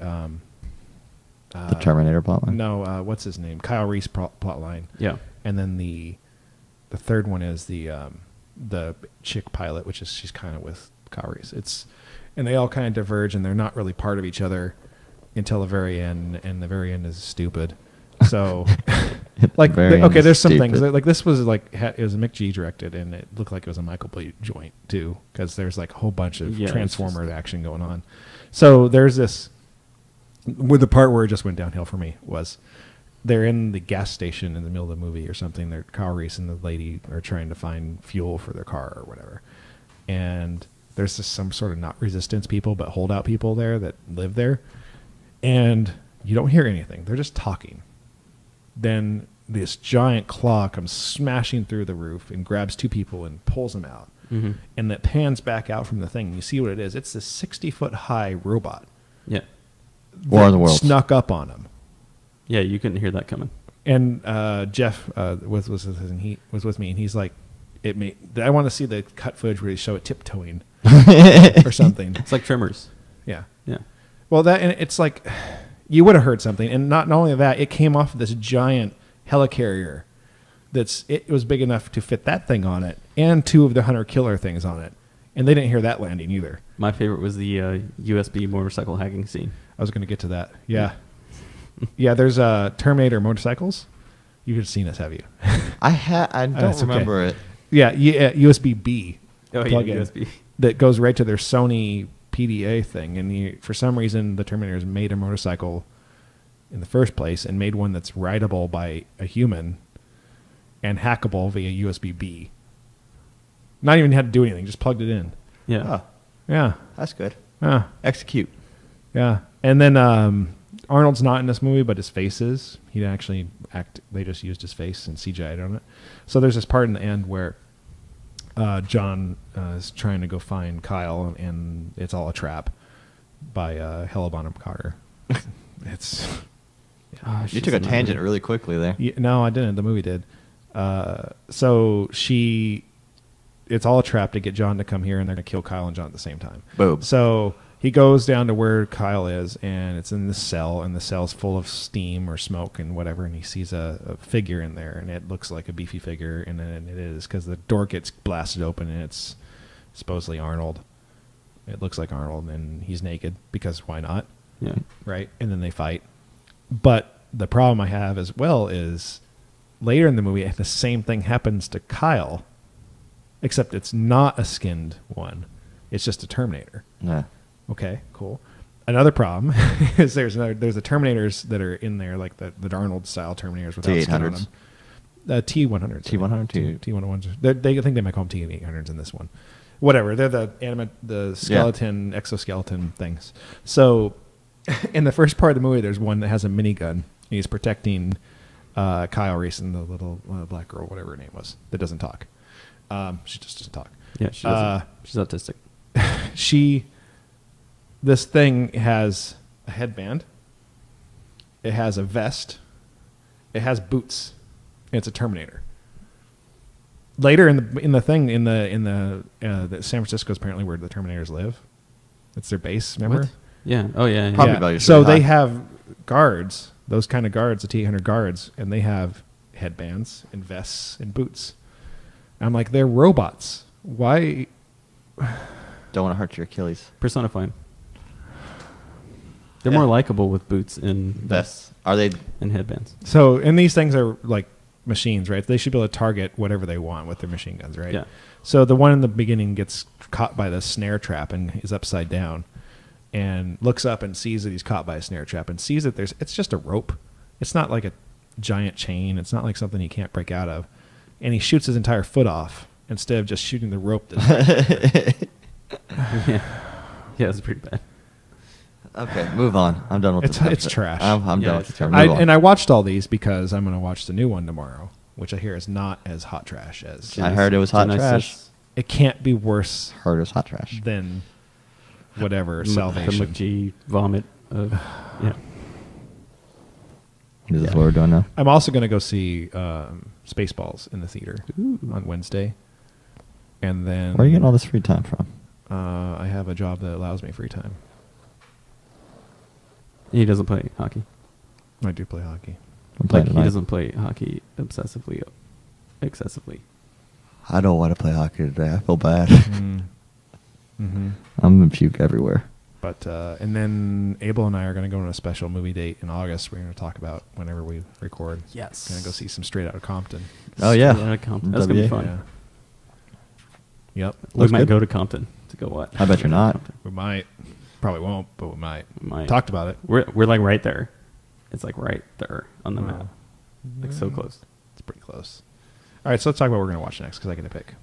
Terminator plot line? No, what's his name? Kyle Reese plot line. Yeah. And then the third one is the chick pilot, which is she's kind of with Kyle Reese. And they all kind of diverge, and they're not really part of each other until the very end, and the very end is stupid. So, like, Very okay, there's some stupid. things like this was like it was Mick G directed, and it looked like it was a Michael Bay joint too, because there's like a whole bunch of Yeah, it's Transformer action going on. So there's this, with the part where it just went downhill for me was they're in the gas station in the middle of the movie or something. They're Kyle Reese and the lady are trying to find fuel for their car or whatever, and there's just some sort of not resistance people but holdout people there that live there, and you don't hear anything. They're just talking. Then this giant claw comes smashing through the roof and grabs 2 people and pulls them out. Mm-hmm. And that pans back out from the thing. And you see what it is. It's this 60-foot high robot. Yeah. War of the that Worlds. Snuck up on him. Yeah, you couldn't hear that coming. And Jeff was with me, and he's like, I want to see the cut footage where they show it tiptoeing or something. It's like Tremors. Yeah. Yeah. Well, and it's like you would have heard something, and not only that, it came off of this giant helicarrier. It was big enough to fit that thing on it, and 2 of the Hunter Killer things on it, and they didn't hear that landing either. My favorite was the USB motorcycle hacking scene. I was going to get to that. Yeah, yeah. There's Terminator motorcycles. You've seen this, have you? I don't That's okay. remember it. Yeah, USB B Oh, yeah, plug-in USB. that goes right to their Sony PDA thing, and for some reason the Terminators made a motorcycle in the first place and made one that's rideable by a human and hackable via USB B. Not even had to do anything, just plugged it in. Yeah. Oh, Yeah, that's good. yeah, Execute. yeah. And then Arnold's not in this movie, but his face is. He didn't actually act. They just used his face and CGI'd on it. So there's this part in the end where John is trying to go find Kyle, and it's all a trap by Helena Bonham Carter. It's Oh, You she's took a another- tangent really quickly there. no, I didn't. The movie did. So it's all a trap to get John to come here, and they're going to kill Kyle and John at the same time. Boom. So he goes down to where Kyle is, and it's in this cell, and the cell's full of steam or smoke and whatever, and he sees a figure in there, and it looks like a beefy figure, and then it is, because the door gets blasted open, and it's supposedly Arnold. It looks like Arnold, and he's naked, because why not? Yeah. Right? And then they fight. But the problem I have as well is later in the movie, the same thing happens to Kyle, except it's not a skinned one. It's just a Terminator. Yeah. Okay, cool. Another problem is there's the Terminators that are in there, like the Arnold style Terminators without skin on T-800s. them. T100s. T100, T101s. I think they might call them T800s in this one. Whatever. They're the skeleton, exoskeleton things. So in the first part of the movie, there's one that has a minigun. And he's protecting Kyle Reese and the little black girl, whatever her name was, that doesn't talk. She just doesn't talk. Yeah, she doesn't. She's autistic. This thing has a headband. It has a vest. It has boots. And it's a Terminator. Later in the San Francisco is apparently where the Terminators live. It's their base. Remember? What? Yeah. Oh yeah. Probably Yeah. about your So high. they have guards, those kind of guards, the T800 guards, and they have headbands and vests and boots. And I'm like, they're robots. Why? Don't want to hurt your Achilles. Personify 'em. They're Yeah. more likable with boots and vests Are they? and headbands. So, and these things are like machines, right? They should be able to target whatever they want with their machine guns, right? Yeah. So the one in the beginning gets caught by the snare trap and is upside down and looks up and sees that he's caught by a snare trap and sees that it's just a rope. It's not like a giant chain. It's not like something he can't break out of. And he shoots his entire foot off instead of just shooting the rope. Yeah. Yeah, it's pretty bad. Okay, move on. I'm done with It's this. trash. I'm Yeah, done it's with this. terrible. Move on. I watched all these because I'm going to watch the new one tomorrow, which I hear is not as hot trash as. I heard it was hot trash. It can't be worse Heard it was hot trash. than whatever The Salvation. McG vomit of yeah. This is what we're doing now. I'm also going to go see Spaceballs in the theater on Wednesday, and then Where are you getting all this free time from? I have a job that allows me free time. He doesn't play hockey. I do play hockey. I'm playing Like he tonight. doesn't play hockey obsessively, excessively. I don't want to play hockey today. I feel bad. Mm-hmm. I'm gonna puke everywhere. But and then Abel and I are going to go on a special movie date in August. We're going to talk about whenever we record. Yes. Going to go see some Straight Outta Compton. Oh yeah. Straight Outta Compton. That's gonna be WA. fun. Yeah. Yep. We Looks might good. go to Compton to go watch. I bet you're not. We might. Probably won't, but we might. Might. Talked about it. We're like right there. It's like right there on the Wow. map. Like so close. It's pretty close. All right, so let's talk about what we're going to watch next because I get to pick.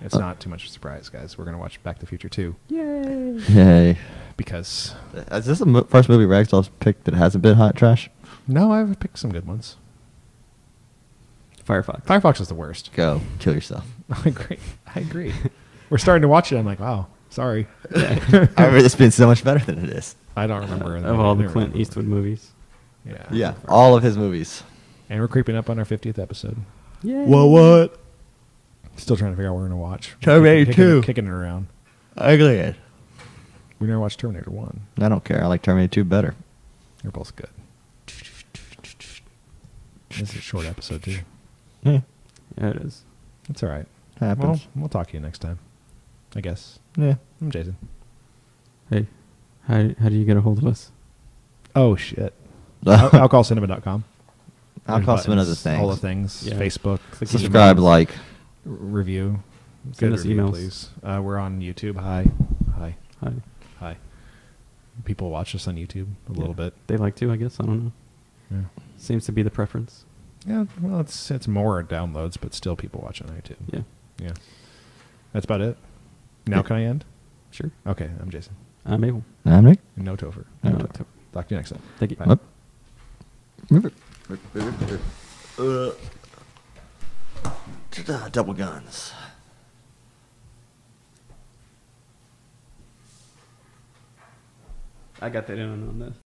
It's not too much of a surprise, guys. We're going to watch Back to the Future 2 Yay. Yay. because Is this the first movie Ragdoll's picked that hasn't been hot trash? no, I've picked some good ones. Firefox. Firefox is the worst. Go kill yourself. I agree. We're starting to watch it. I'm like, wow, sorry. I remember this being so much better than it is. I don't remember. Of all the I don't Clint remember. Eastwood movies. Yeah. Yeah, all of his movies. And we're creeping up on our 50th episode. Yay. What? Still trying to figure out what we're going to watch. Terminator Kicking 2. Kicking it around. Ugly. We never watched Terminator 1. I don't care. I like Terminator 2 better. They're both good. This is a short episode, too. Yeah, Yeah, it is. It's all right. happens. Well, we'll talk to you next time, I guess. Yeah. I'm Jason. Hey, how do you get a hold of us? Oh, shit. Alcoholcinema.com. I'll call some other things. All the things. Yeah. Facebook. Click Subscribe, emails. like. Review. Send Good us review, emails. please. We're on YouTube. Hi. Hi. People watch us on YouTube a little bit. They like to, I guess. I don't know. Yeah. Seems to be the preference. Yeah. Well, it's more downloads, but still people watch on YouTube. Yeah. Yeah. That's about it. Now Yeah. can I end? Sure. Okay. I'm Jason. I'm Abel. I'm Nick. And no Topher. No, No, Topher. Talk to you next time. Thank you. Bye. What? Double guns. I got that in on this.